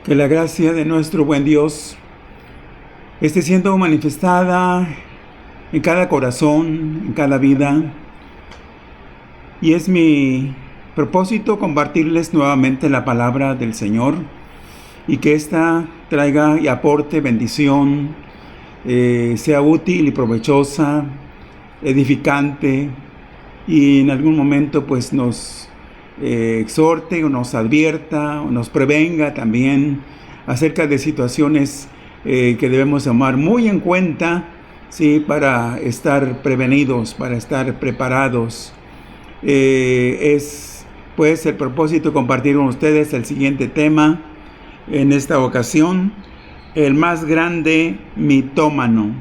Que la gracia de nuestro buen Dios esté siendo manifestada en cada corazón, en cada vida. Y es mi propósito compartirles nuevamente la palabra del Señor y que ésta traiga y aporte bendición, sea útil y provechosa, edificante, y en algún momento pues nos exhorte o nos advierta o nos prevenga también acerca de situaciones que debemos tomar muy en cuenta, ¿sí?, para estar prevenidos, para estar preparados. Es pues el propósito de compartir con ustedes el siguiente tema en esta ocasión: el más grande mitómano.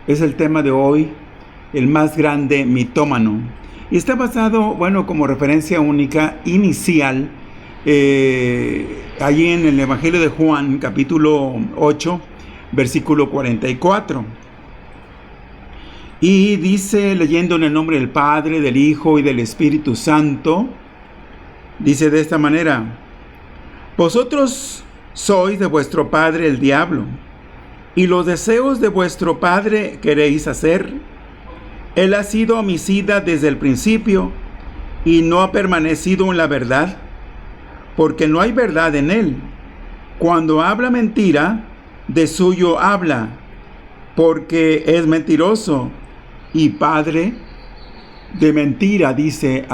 Es el tema de hoy, el más grande mitómano. Y está basado, como referencia única inicial, allí en el Evangelio de Juan, capítulo 8, versículo 44. Y dice, leyendo en el nombre del Padre, del Hijo y del Espíritu Santo, dice de esta manera: vosotros sois de vuestro padre el diablo, y los deseos de vuestro padre queréis hacer. Él ha sido homicida desde el principio y no ha permanecido en la verdad, porque no hay verdad en él. Cuando habla mentira, de suyo habla, porque es mentiroso y padre de mentira, dice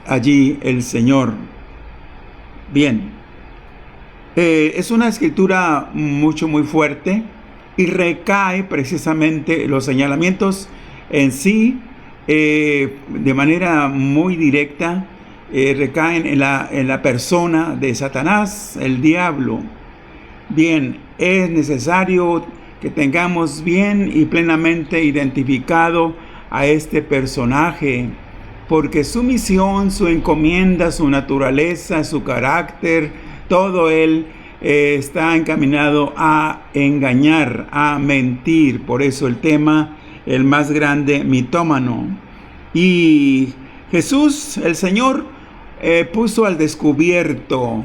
allí el Señor. Bien, es una escritura muy fuerte y recae precisamente los señalamientos en sí, de manera muy directa, recaen en la persona de Satanás, el diablo. Bien, es necesario que tengamos bien y plenamente identificado a este personaje, porque su misión, su encomienda, su naturaleza, su carácter, todo él está encaminado a engañar, a mentir. Por eso el tema: el más grande mitómano. Y Jesús, el Señor, puso al descubierto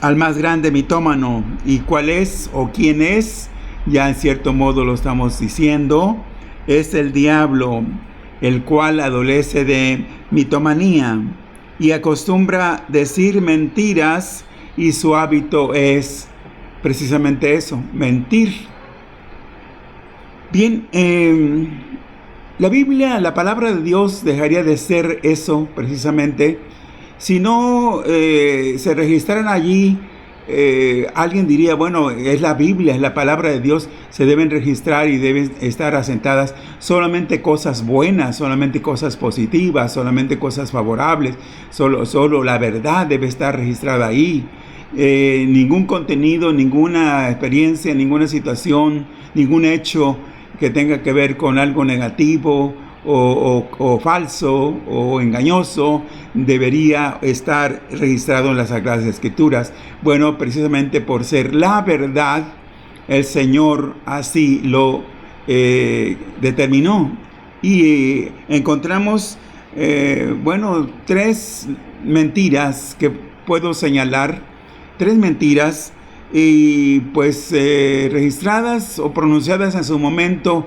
al más grande mitómano. ¿Y cuál es o quién es? Ya en cierto modo lo estamos diciendo. Es el diablo, el cual adolece de mitomanía y acostumbra decir mentiras, y su hábito es precisamente eso, mentir. Bien, la Biblia, la palabra de Dios, dejaría de ser eso precisamente si no se registraran allí. Alguien diría, es la Biblia, es la palabra de Dios, se deben registrar y deben estar asentadas solamente cosas buenas, solamente cosas positivas, solamente cosas favorables, solo la verdad debe estar registrada ahí. Ningún contenido, ninguna experiencia, ninguna situación, ningún hecho que tenga que ver con algo negativo o falso o engañoso debería estar registrado en las Sagradas Escrituras. Precisamente por ser la verdad, el Señor así lo determinó. Y encontramos, tres mentiras que puedo señalar, tres mentiras, y registradas o pronunciadas en su momento,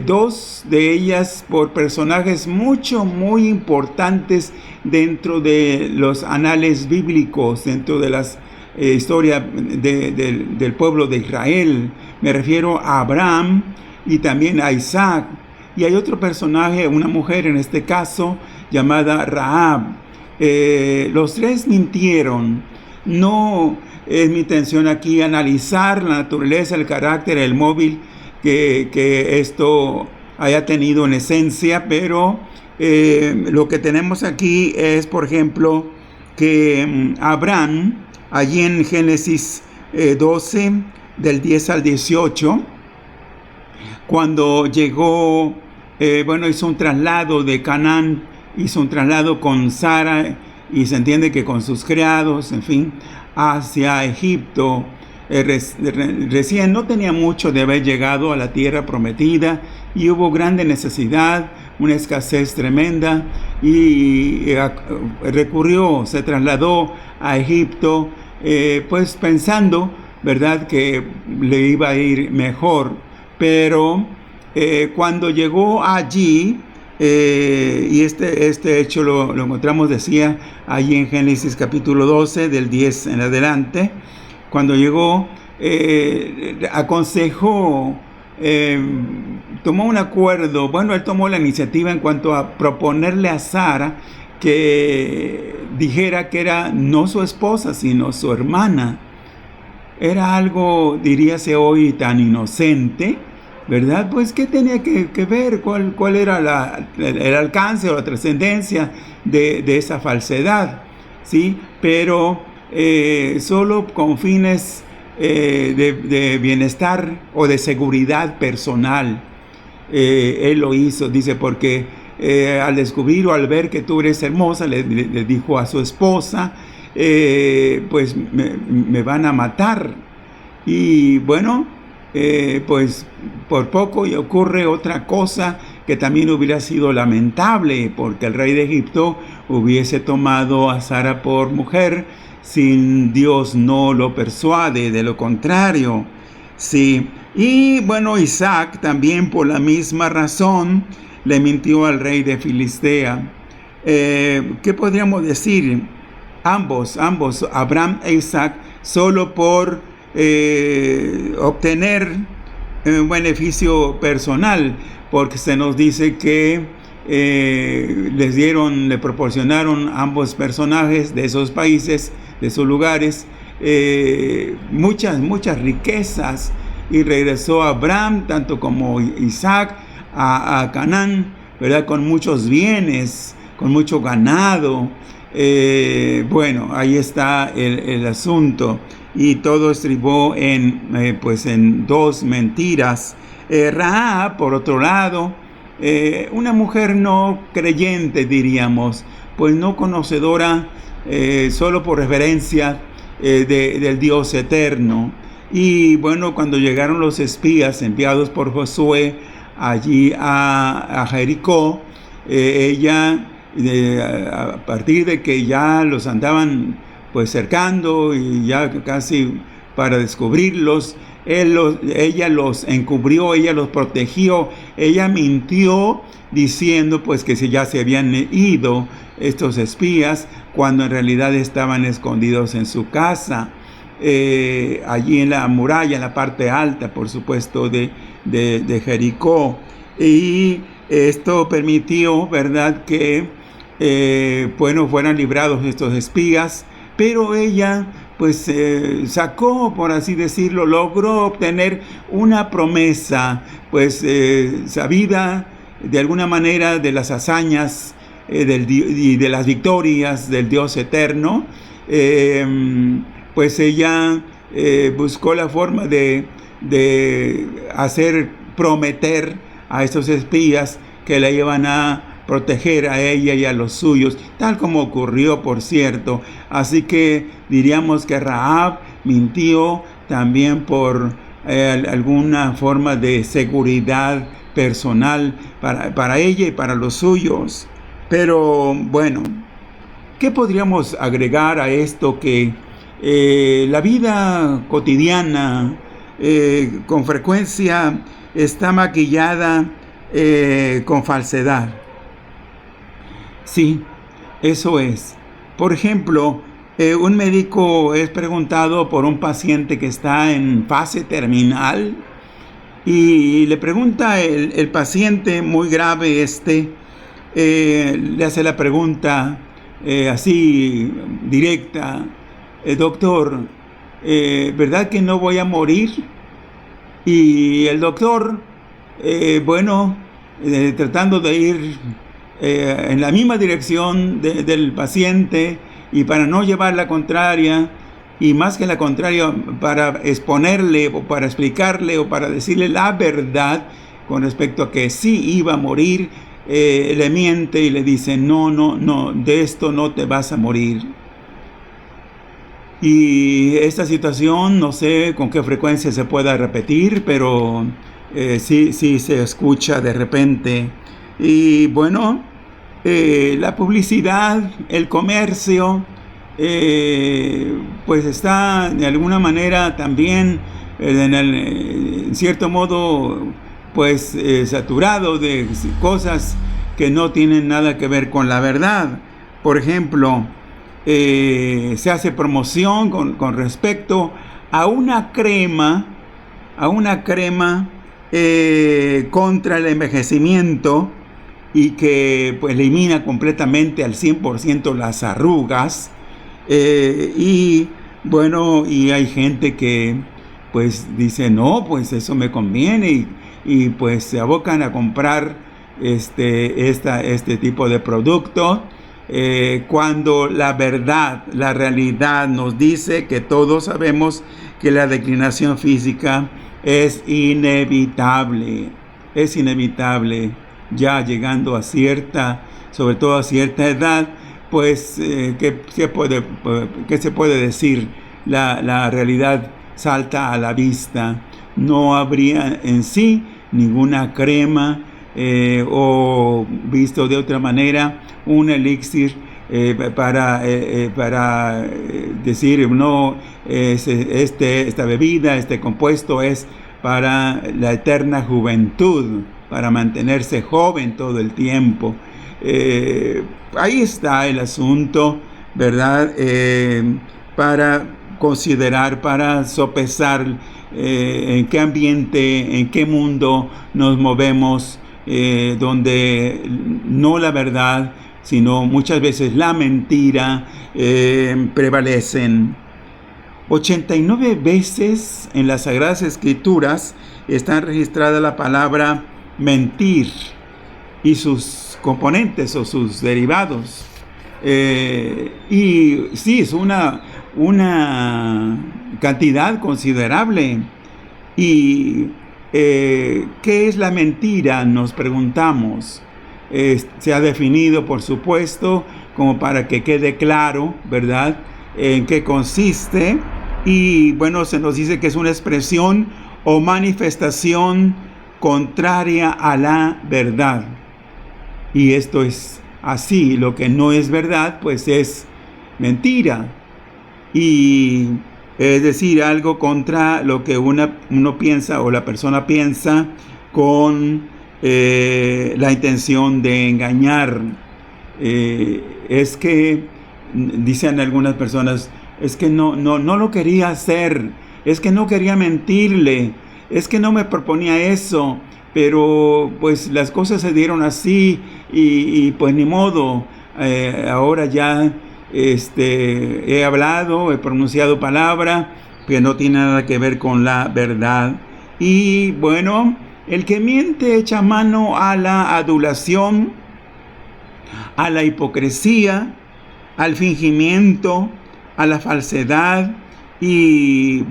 dos de ellas por personajes muy importantes dentro de los anales bíblicos, dentro de las historia del pueblo de Israel. Me refiero a Abraham y también a Isaac. Y hay otro personaje, una mujer en este caso, llamada Rahab. Los tres mintieron. No es mi intención aquí analizar la naturaleza, el carácter, el móvil que esto haya tenido en esencia, pero lo que tenemos aquí es, por ejemplo, que Abraham, allí en Génesis 12, del 10 al 18, cuando llegó, hizo un traslado de Canaán, hizo un traslado con Sara, y se entiende que con sus criados, en fin, hacia Egipto. Recién no tenía mucho de haber llegado a la tierra prometida y hubo grande necesidad, una escasez tremenda, y se trasladó a Egipto, pues pensando, ¿verdad?, que le iba a ir mejor. Pero cuando llegó allí, y este hecho lo encontramos, decía, allí en Génesis capítulo 12, del 10 en adelante. Cuando llegó, aconsejó, tomó un acuerdo. Bueno, él tomó la iniciativa en cuanto a proponerle a Sara que dijera que era no su esposa, sino su hermana. Era algo, diríase hoy, tan inocente, ¿verdad? Pues, ¿qué tenía que ver? ¿Cuál era el alcance o la trascendencia de esa falsedad? ¿Sí? Pero solo con fines de bienestar o de seguridad personal, él lo hizo. Dice, porque al descubrir o al ver que tú eres hermosa, le dijo a su esposa, pues me van a matar. Y bueno, pues por poco y ocurre otra cosa que también hubiera sido lamentable, porque el rey de Egipto hubiese tomado a Sara por mujer, sin Dios no lo persuade, de lo contrario. Sí. Y bueno, Isaac también por la misma razón le mintió al rey de Filistea. ¿Qué podríamos decir? Ambos, Abraham e Isaac, solo por obtener un beneficio personal, porque se nos dice que le proporcionaron ambos personajes de esos países, de esos lugares, muchas riquezas, y regresó Abraham, tanto como Isaac, a Canaán, ¿verdad?, con muchos bienes, con mucho ganado. Bueno, ahí está el asunto, y todo estribó en dos mentiras. Rahab, por otro lado, una mujer no creyente, diríamos, pues no conocedora, solo por referencia del Dios eterno. Y bueno, cuando llegaron los espías enviados por Josué allí a Jericó, ella, a partir de que ya los andaban pues cercando y ya casi para descubrirlos, ella los encubrió, ella los protegió, ella mintió diciendo pues que ya se habían ido estos espías, cuando en realidad estaban escondidos en su casa, allí en la muralla, en la parte alta, por supuesto, de Jericó. Y esto permitió, ¿verdad?, que fueran librados estos espías, pero ella pues sacó, por así decirlo, logró obtener una promesa, pues sabida de alguna manera de las hazañas y de las victorias del Dios eterno. Pues ella buscó la forma de hacer prometer a estos espías que la iban a proteger a ella y a los suyos, tal como ocurrió, por cierto. Así que diríamos que Rahab mintió también por alguna forma de seguridad personal para ella y para los suyos. Pero bueno, ¿qué podríamos agregar a esto? Que la vida cotidiana con frecuencia está maquillada con falsedad. Sí, eso es. Por ejemplo, Un médico es preguntado por un paciente que está en fase terminal y le pregunta el paciente muy grave le hace la pregunta así directa, doctor, ¿verdad que no voy a morir? Y el doctor, tratando de ir en la misma dirección del paciente y para no llevar la contraria, y más que la contraria, para exponerle o para explicarle o para decirle la verdad con respecto a que sí iba a morir, le miente y le dice, no, de esto no te vas a morir. Y esta situación, no sé con qué frecuencia se pueda repetir, pero sí se escucha de repente. Y bueno, la publicidad, el comercio, pues está de alguna manera también, en cierto modo, pues saturado de cosas que no tienen nada que ver con la verdad. Por ejemplo, se hace promoción con respecto a una crema contra el envejecimiento y que pues elimina completamente al 100% las arrugas. Y hay gente que pues dice, no, pues eso me conviene y pues se abocan a comprar este tipo de producto, cuando la verdad, la realidad nos dice que todos sabemos que la declinación física es inevitable, ya llegando a sobre todo a cierta edad. Pues, ¿qué se puede decir? La realidad salta a la vista. No habría en sí ninguna crema o, visto de otra manera, un elixir para decir, no, esta bebida, este compuesto es para la eterna juventud, para mantenerse joven todo el tiempo. Ahí está el asunto, ¿verdad? Para considerar, para sopesar en qué ambiente, en qué mundo nos movemos, donde no la verdad, sino muchas veces la mentira prevalecen. 89 veces en las Sagradas Escrituras está registrada la palabra mentir y sus componentes o sus derivados. Y sí, es una cantidad considerable. Y ¿qué es la mentira? Nos preguntamos. Se ha definido, por supuesto, como para que quede claro, ¿verdad?, en qué consiste. Y se nos dice que es una expresión o manifestación contraria a la verdad. Y esto es así. Lo que no es verdad, pues es mentira. Y es decir, algo contra lo que uno piensa o la persona piensa con la intención de engañar. Es que, dicen algunas personas, es que no lo quería hacer, es que no quería mentirle, es que no me proponía eso, pero pues las cosas se dieron así y pues ni modo. Ahora ya he hablado, he pronunciado palabra que no tiene nada que ver con la verdad. Y el que miente echa mano a la adulación, a la hipocresía, al fingimiento, a la falsedad y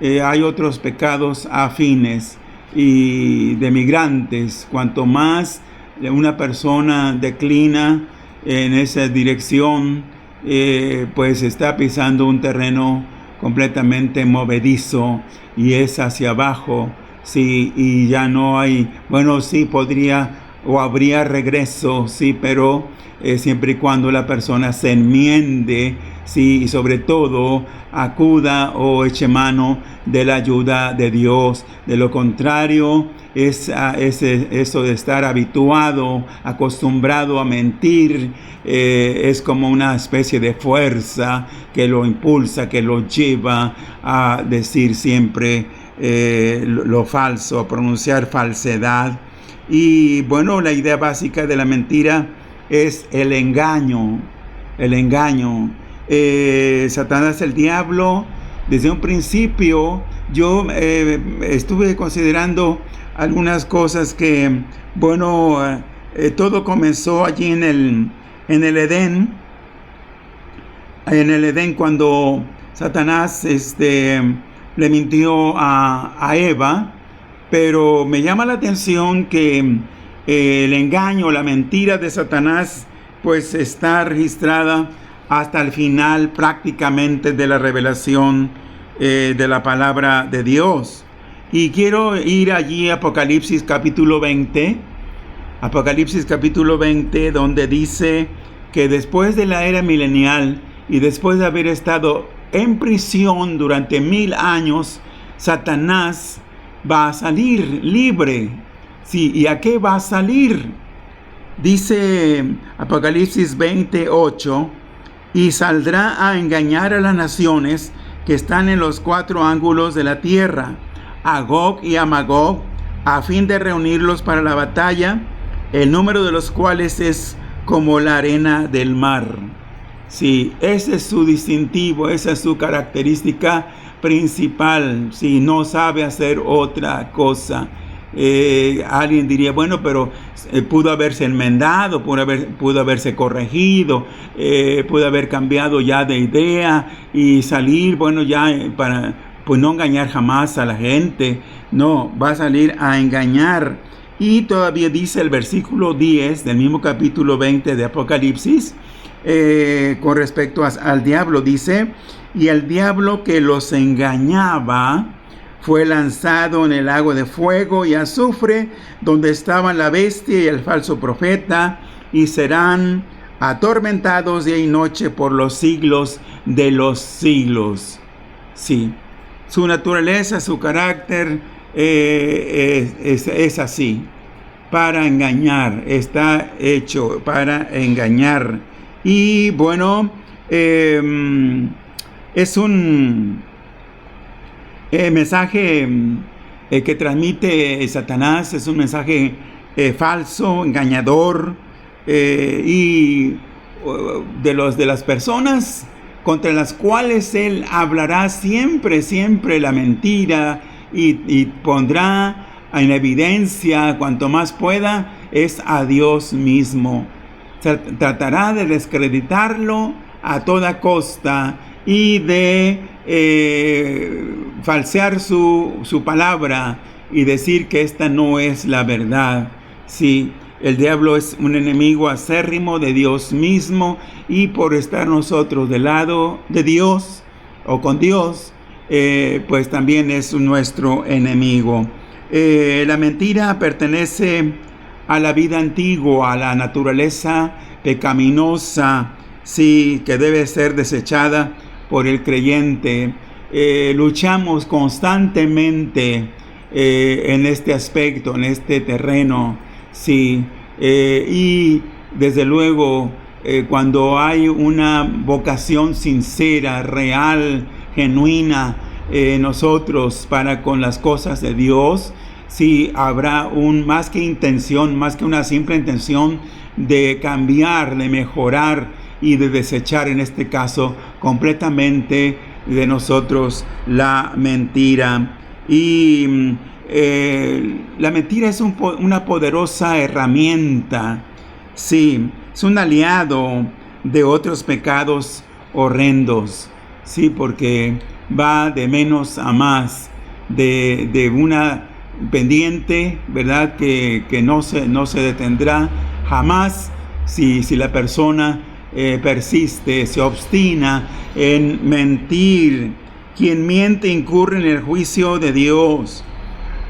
hay otros pecados afines y demigrantes. Cuanto más una persona declina en esa dirección, pues está pisando un terreno completamente movedizo y es hacia abajo. Sí, y ya no hay, sí podría o habría regreso, sí, pero siempre y cuando la persona se enmiende, sí, y sobre todo acuda o eche mano de la ayuda de Dios. De lo contrario, eso de estar habituado, acostumbrado a mentir, es como una especie de fuerza que lo impulsa, que lo lleva a decir siempre lo falso, a pronunciar falsedad. Y bueno, la idea básica de la mentira es el engaño. El engaño. Satanás, el diablo, desde un principio yo estuve considerando algunas cosas que, bueno, todo comenzó allí en el Edén. En el Edén, cuando Satanás le mintió a Eva. Pero me llama la atención que el engaño, la mentira de Satanás, pues está registrada hasta el final prácticamente de la revelación de la palabra de Dios. Y quiero ir allí a Apocalipsis capítulo 20, donde dice que después de la era milenial y después de haber estado en prisión durante 1000 años, Satanás va a salir libre. Sí, ¿y a qué va a salir? Dice Apocalipsis 28, y saldrá a engañar a las naciones que están en los 4 ángulos de la tierra, a Gog y a Magog, a fin de reunirlos para la batalla, el número de los cuales es como la arena del mar. Sí, ese es su distintivo, esa es su característica principal. Si no sabe hacer otra cosa. Alguien diría, bueno, pero pudo haberse enmendado, pudo haberse corregido, pudo haber cambiado ya de idea y salir, bueno, ya para pues no engañar jamás a la gente. No, va a salir a engañar. Y todavía dice el versículo 10 del mismo capítulo 20 de Apocalipsis, con respecto al diablo, dice: y el diablo que los engañaba fue lanzado en el lago de fuego y azufre, donde estaban la bestia y el falso profeta, y serán atormentados día y noche por los siglos de los siglos. Sí, su naturaleza, su carácter es así, para engañar, está hecho para engañar. Y bueno, es un mensaje que transmite Satanás, es un mensaje falso, engañador, y de las personas contra las cuales él hablará siempre la mentira y pondrá en evidencia cuanto más pueda es a Dios mismo. Tratará de descreditarlo a toda costa y de falsear su palabra y decir que esta no es la verdad. Sí, el diablo es un enemigo acérrimo de Dios mismo, y por estar nosotros del lado de Dios o con Dios, pues también es nuestro enemigo. La mentira pertenece a la vida antigua, a la naturaleza pecaminosa, sí, que debe ser desechada por el creyente. Luchamos constantemente en este aspecto, en este terreno, sí, y desde luego cuando hay una vocación sincera, real, genuina, nosotros para con las cosas de Dios, sí habrá más que intención, más que una simple intención de cambiar, de mejorar y de desechar, en este caso, completamente de nosotros la mentira. Y la mentira es una poderosa herramienta, sí, es un aliado de otros pecados horrendos, sí, porque va de menos a más, de una pendiente, ¿verdad?, que no se detendrá jamás si la persona persiste, se obstina en mentir. Quien miente incurre en el juicio de Dios.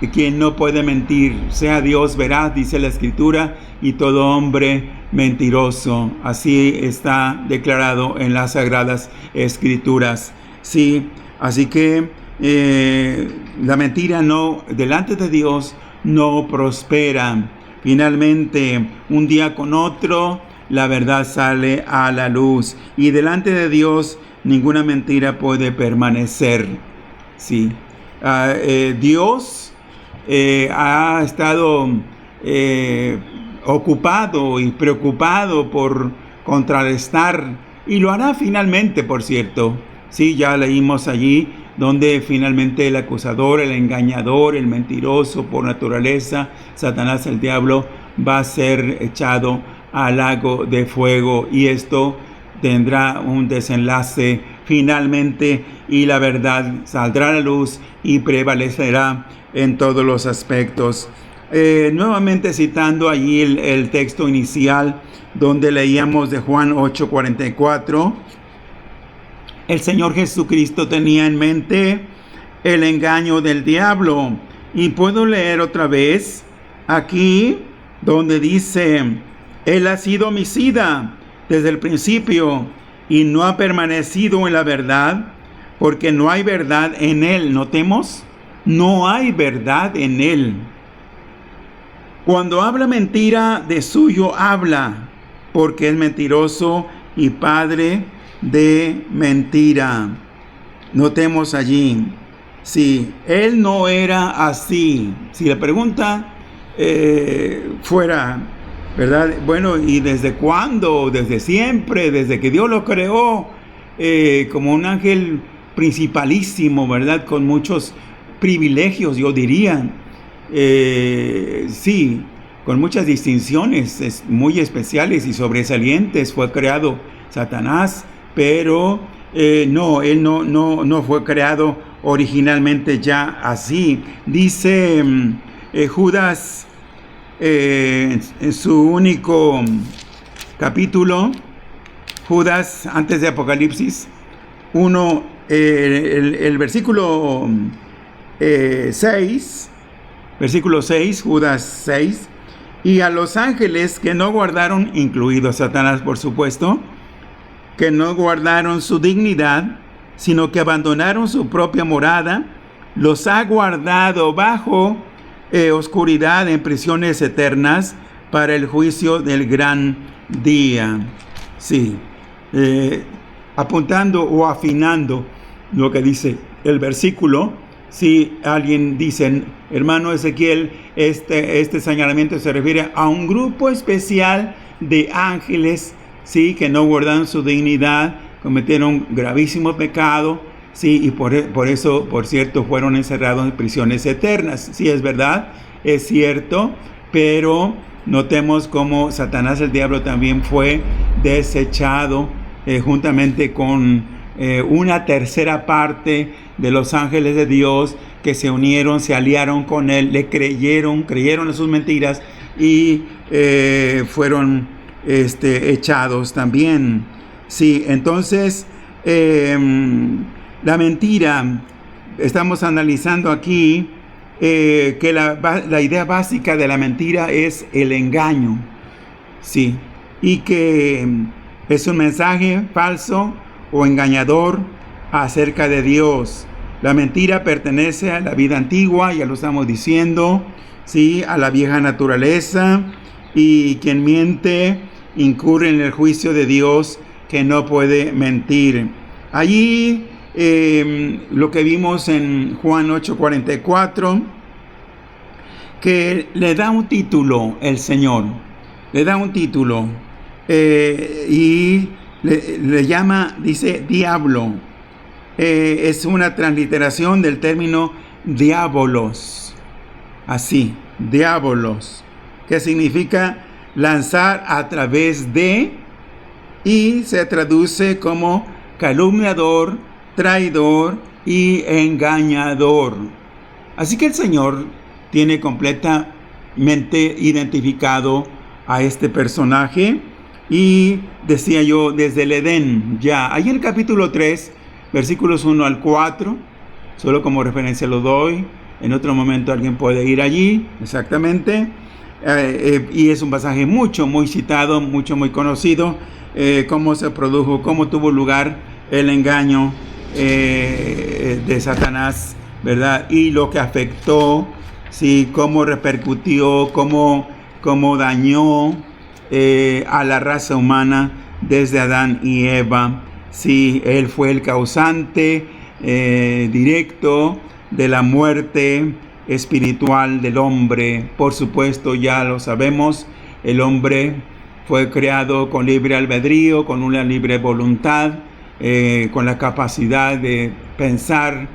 quien no puede mentir, sea Dios veraz, dice la Escritura, y todo hombre mentiroso. Así está declarado en las Sagradas Escrituras. Sí, así que la mentira no, delante de Dios, no prospera. Finalmente, un día con otro, la verdad sale a la luz. Y delante de Dios, ninguna mentira puede permanecer. Sí. Dios ha estado ocupado y preocupado por contrarrestar, y lo hará finalmente, por cierto. Sí, ya leímos allí donde finalmente el acusador, el engañador, el mentiroso por naturaleza, Satanás, el diablo, va a ser echado al lago de fuego, y esto tendrá un desenlace finalmente, y la verdad saldrá a la luz y prevalecerá en todos los aspectos. Nuevamente citando allí el texto inicial donde leíamos de Juan 8:44, el Señor Jesucristo tenía en mente el engaño del diablo. Y puedo leer otra vez aquí donde dice: Él ha sido homicida desde el principio y no ha permanecido en la verdad, porque no hay verdad en él. Notemos, no hay verdad en él. Cuando habla mentira, de suyo habla, porque es mentiroso y padre de mentira. Notemos allí, si él no era así, si la pregunta fuera, ¿verdad? Bueno, ¿y desde cuándo? Desde siempre, desde que Dios lo creó, como un ángel principalísimo, ¿verdad? Con muchos privilegios, yo diría. Sí, con muchas distinciones muy especiales y sobresalientes fue creado Satanás, pero no, él no fue creado originalmente ya así. Dice Judas en su único capítulo, Judas, antes de Apocalipsis 1, el versículo 6, Judas 6, y a los ángeles que no guardaron, incluido Satanás por supuesto, que no guardaron su dignidad, sino que abandonaron su propia morada, los ha guardado bajo oscuridad en prisiones eternas para el juicio del gran día. Sí, apuntando o afinando lo que dice el versículo. Si alguien dice, hermano Ezequiel, este señalamiento se refiere a un grupo especial de ángeles, sí, que no guardaron su dignidad, cometieron gravísimo pecado, sí, y por eso, por cierto, fueron encerrados en prisiones eternas. Sí, es verdad, es cierto, pero notemos cómo Satanás, el diablo, también fue desechado juntamente con una tercera parte de los ángeles de Dios que se unieron, se aliaron con él, le creyeron a sus mentiras y fueron echados también. Sí, entonces la mentira, estamos analizando aquí que la idea básica de la mentira es el engaño, sí, y que es un mensaje falso o engañador acerca de Dios. La mentira pertenece a la vida antigua, ya lo estamos diciendo, sí, a la vieja naturaleza, y quien miente incurre en el juicio de Dios, que no puede mentir. Allí lo que vimos en Juan 8:44, que le da un título el Señor, le da un título y le llama, dice, diablo. Es una transliteración del término diabolos, así, diabolos, que significa lanzar a través de, y se traduce como calumniador, traidor y engañador. Así que el Señor tiene completamente identificado a este personaje, y decía yo, desde el Edén, ya, ahí en el capítulo 3, versículos 1 al 4, solo como referencia lo doy, En otro momento alguien puede ir allí, exactamente. Y es un pasaje muy citado, muy conocido, cómo se produjo, cómo tuvo lugar el engaño de Satanás, ¿verdad? Y lo que afectó, sí, cómo repercutió, cómo dañó a la raza humana desde Adán y Eva. Sí, él fue el causante directo de la muerte espiritual del hombre. Por supuesto, ya lo sabemos, el hombre fue creado con libre albedrío, con una libre voluntad, con la capacidad de pensar,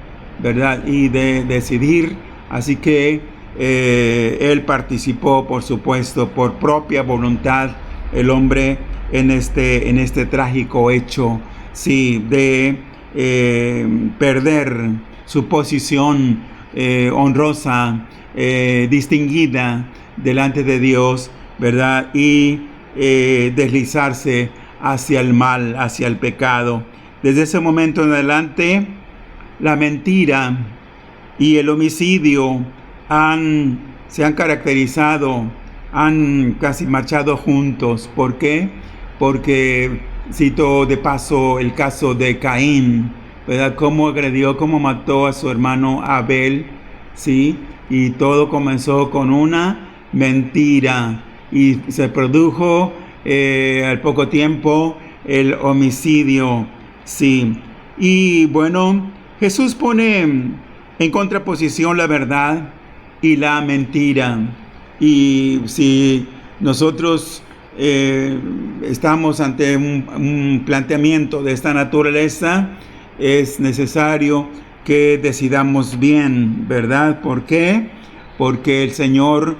¿verdad? Y de decidir. Así que él participó, por supuesto, por propia voluntad, el hombre en este trágico hecho, sí, de perder su posición honrosa, distinguida delante de Dios, ¿verdad? Y deslizarse hacia el mal, hacia el pecado. Desde ese momento en adelante, la mentira y el homicidio se han caracterizado, han casi marchado juntos. ¿Por qué? Porque cito de paso el caso de Caín, ¿verdad? Cómo agredió, cómo mató a su hermano Abel, ¿sí? Y todo comenzó con una mentira y se produjo al poco tiempo el homicidio, sí. Y bueno, Jesús pone en contraposición la verdad y la mentira. Y si nosotros estamos ante un planteamiento de esta naturaleza, es necesario que decidamos bien, ¿verdad? ¿Por qué? Porque el Señor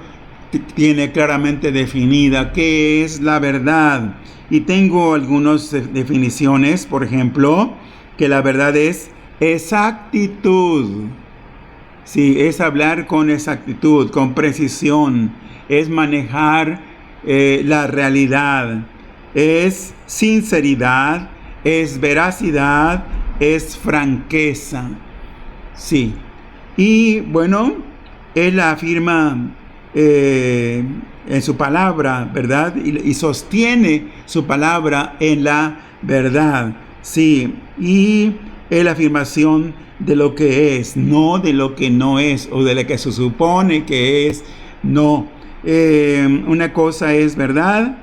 tiene claramente definida qué es la verdad. Y tengo algunas definiciones, por ejemplo, que la verdad es exactitud. Sí, es hablar con exactitud, con precisión, es manejar la realidad, es sinceridad, es veracidad, es franqueza. Sí. Y bueno, él afirma en su palabra, ¿verdad? Y sostiene su palabra en la verdad. Sí. Y es la afirmación de lo que es, no de lo que no es, o de lo que se supone que es, no. Una cosa es verdad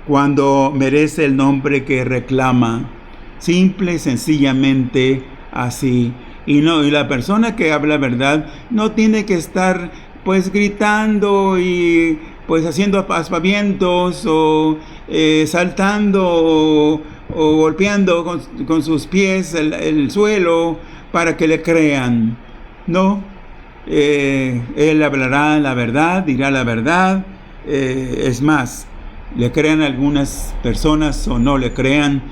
cuando merece el nombre que reclama, simple, sencillamente así. Y la persona que habla verdad no tiene que estar pues gritando y pues haciendo aspavientos o saltando o golpeando con sus pies el suelo para que le crean. No, él hablará la verdad, dirá la verdad. Es más, le crean algunas personas o no le crean,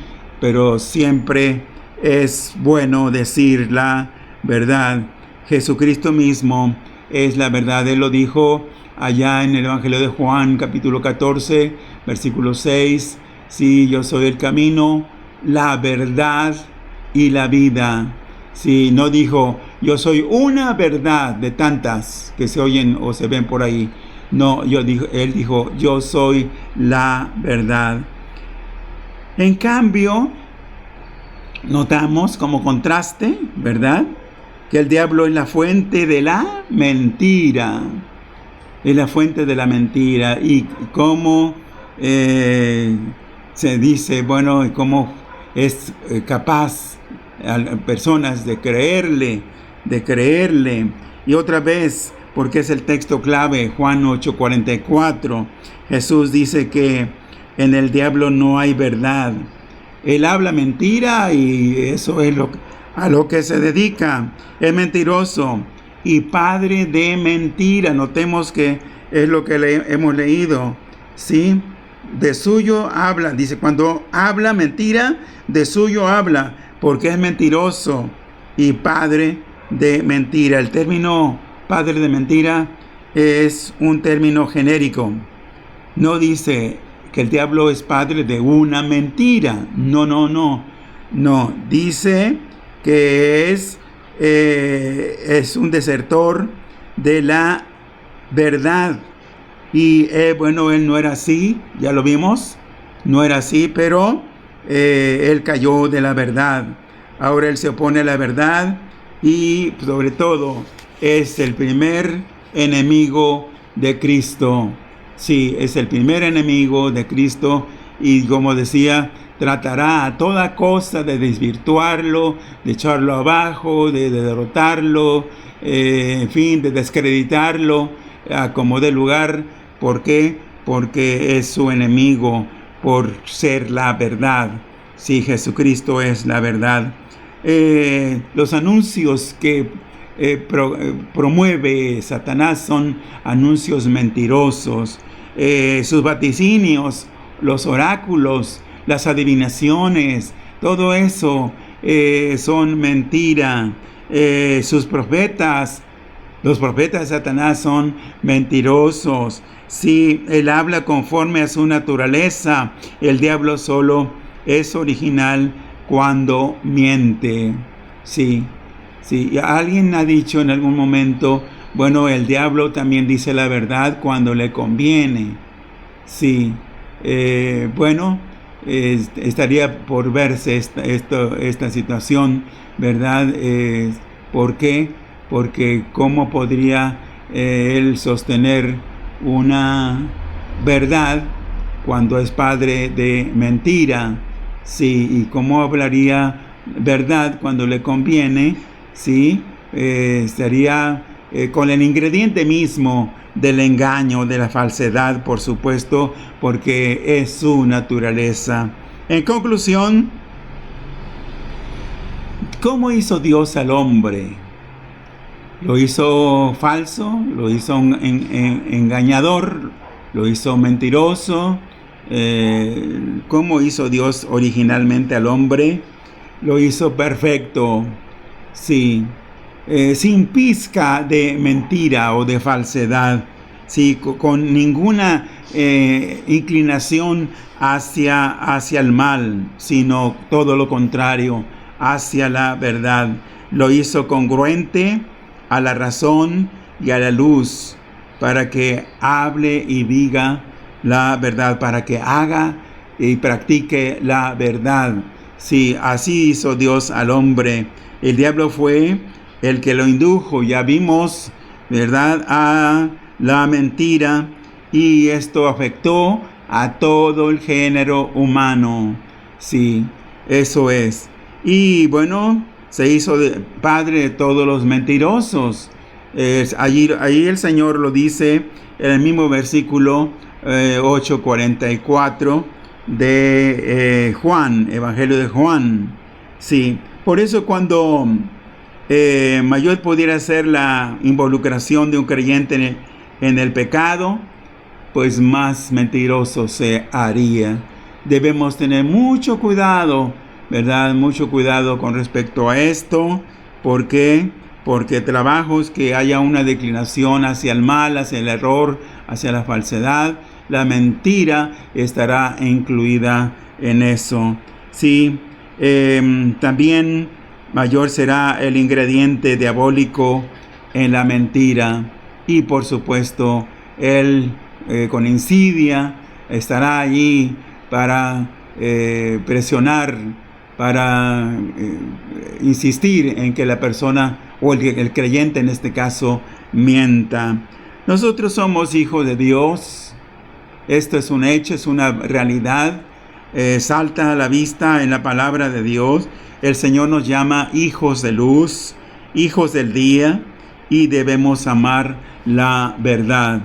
pero siempre es bueno decir la verdad. Jesucristo mismo es la verdad. Él lo dijo allá en el Evangelio de Juan, capítulo 14, versículo 6. Sí, yo soy el camino, la verdad y la vida. Sí, no dijo, yo soy una verdad de tantas que se oyen o se ven por ahí. No, él dijo, yo soy la verdad. En cambio, notamos como contraste, ¿verdad?, que el diablo es la fuente de la mentira. Es la fuente de la mentira. Y cómo se dice, bueno, cómo es capaz a personas de creerle. Y otra vez, porque es el texto clave, Juan 8:44, Jesús dice que en el diablo no hay verdad. Él habla mentira y eso es a lo que se dedica. Es mentiroso y padre de mentira. Notemos que es lo que hemos leído, ¿sí? De suyo habla. Dice, cuando habla mentira, de suyo habla, porque es mentiroso y padre de mentira. El término padre de mentira es un término genérico. No dice que el diablo es padre de una mentira. No, dice que es un desertor de la verdad. Y bueno, él no era así, ya lo vimos, no era así, pero él cayó de la verdad. Ahora él se opone a la verdad y sobre todo es el primer enemigo de Cristo. Sí, es el primer enemigo de Cristo y como decía, tratará a toda costa de desvirtuarlo, de echarlo abajo, de derrotarlo, en fin, de descreditarlo a como dé lugar. ¿Por qué? Porque es su enemigo por ser la verdad. Sí, Jesucristo es la verdad. Los anuncios que promueve Satanás son anuncios mentirosos. Sus vaticinios, los oráculos, las adivinaciones, todo eso son mentira. Sus profetas, los profetas de Satanás son mentirosos. Si él habla conforme a su naturaleza, el diablo solo es original cuando miente. Sí. Alguien ha dicho en algún momento, bueno, el diablo también dice la verdad cuando le conviene. Sí. Bueno, estaría por verse esta situación, ¿verdad? ¿Por qué? Porque ¿cómo podría él sostener una verdad cuando es padre de mentira? Sí, ¿y cómo hablaría verdad cuando le conviene? Sí, estaría con el ingrediente mismo del engaño, de la falsedad, por supuesto, porque es su naturaleza. En conclusión, ¿cómo hizo Dios al hombre? ¿Lo hizo falso? ¿Lo hizo engañador? ¿Lo hizo mentiroso? ¿Cómo hizo Dios originalmente al hombre? Lo hizo perfecto, sí, sin pizca de mentira o de falsedad, sí, con ninguna inclinación hacia el mal, sino todo lo contrario, hacia la verdad. Lo hizo congruente a la razón y a la luz, para que hable y diga la verdad, para que haga y practique la verdad. Sí, así hizo Dios al hombre. El diablo fue el que lo indujo, ya vimos, ¿verdad?, a la mentira, y esto afectó a todo el género humano. Sí, eso es. Y bueno, se hizo padre de todos los mentirosos. Ahí el Señor lo dice en el mismo versículo 8:44 de Juan, Evangelio de Juan. Sí, por eso cuando mayor pudiera ser la involucración de un creyente en el pecado, pues más mentiroso se haría. Debemos tener mucho cuidado, ¿verdad? Mucho cuidado con respecto a esto. ¿Por qué? Porque trabajos que haya una declinación hacia el mal, hacia el error, hacia la falsedad, la mentira estará incluida en eso. Sí, también mayor será el ingrediente diabólico en la mentira, y por supuesto él con insidia estará allí para presionar, para insistir en que la persona o el creyente en este caso mienta. Nosotros somos hijos de Dios. Esto es un hecho, es una realidad. Salta a la vista en la palabra de Dios. El Señor nos llama hijos de luz, hijos del día, y debemos amar la verdad.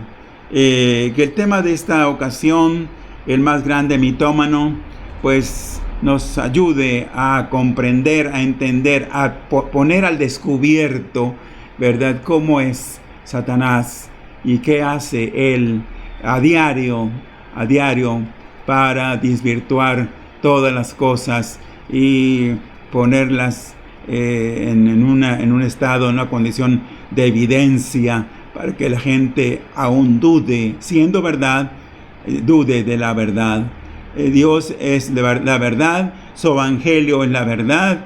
Que el tema de esta ocasión, el más grande mitómano, pues nos ayude a comprender, a entender, a poner al descubierto, ¿verdad?, cómo es Satanás y qué hace él a diario para desvirtuar todas las cosas y ponerlas en un estado, en una condición de evidencia, para que la gente aún dude, siendo verdad, dude de la verdad. Dios es la verdad, su evangelio es la verdad,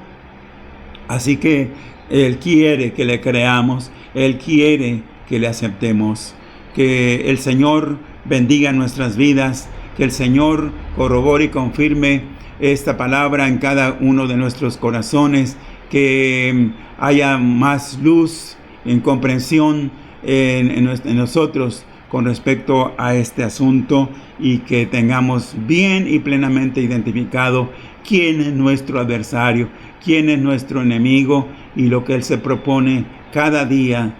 así que Él quiere que le creamos, Él quiere que le aceptemos. Que el Señor bendiga nuestras vidas, que el Señor corrobore y confirme esta palabra en cada uno de nuestros corazones, que haya más luz en comprensión en nosotros con respecto a este asunto, y que tengamos bien y plenamente identificado quién es nuestro adversario, quién es nuestro enemigo y lo que Él se propone cada día,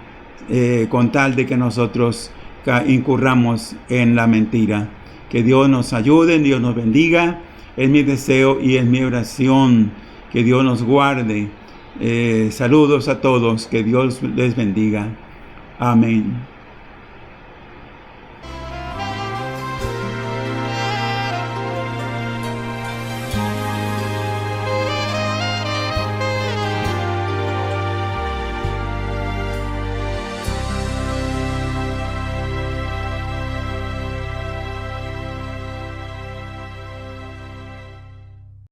con tal de que nosotros incurramos en la mentira. Que Dios nos ayude, Dios nos bendiga. Es mi deseo y es mi oración. Que Dios nos guarde. Saludos a todos. Que Dios les bendiga. Amén.